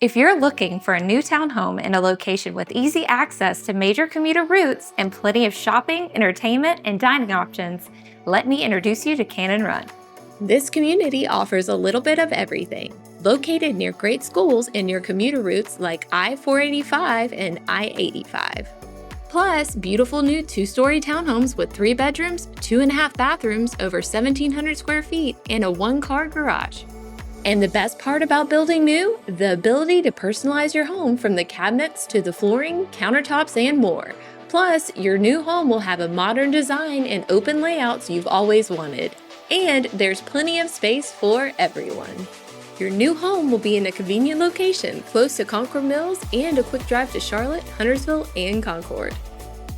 If you're looking for a new townhome in a location with easy access to major commuter routes and plenty of shopping, entertainment, and dining options, let me introduce you to Cannon Run. This community offers a little bit of everything. Located near great schools and near commuter routes like I-485 and I-85. Plus, beautiful new 2-story townhomes with 3 bedrooms, 2.5 bathrooms, over 1,700 square feet, and a 1-car garage. And the best part about building new? The ability to personalize your home from the cabinets to the flooring, countertops, and more. Plus, your new home will have a modern design and open layouts you've always wanted. And there's plenty of space for everyone. Your new home will be in a convenient location close to Concord Mills and a quick drive to Charlotte, Huntersville, and Concord.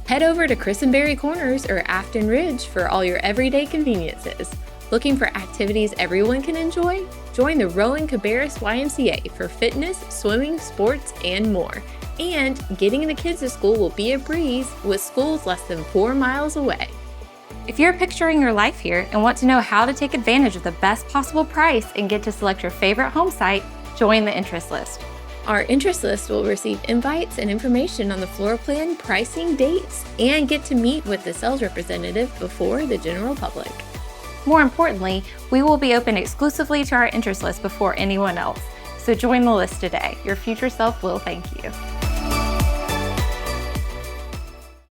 Head over to Christenberry Corners or Afton Ridge for all your everyday conveniences. Looking for activities everyone can enjoy? Join the Rowan Cabarrus YMCA for fitness, swimming, sports, and more. And getting the kids to school will be a breeze with schools less than 4 miles away. If you're picturing your life here and want to know how to take advantage of the best possible price and get to select your favorite home site, join the interest list. Our interest list will receive invites and information on the floor plan, pricing, dates, and get to meet with the sales representative before the general public. More importantly, we will be open exclusively to our interest list before anyone else. So join the list today. Your future self will thank you.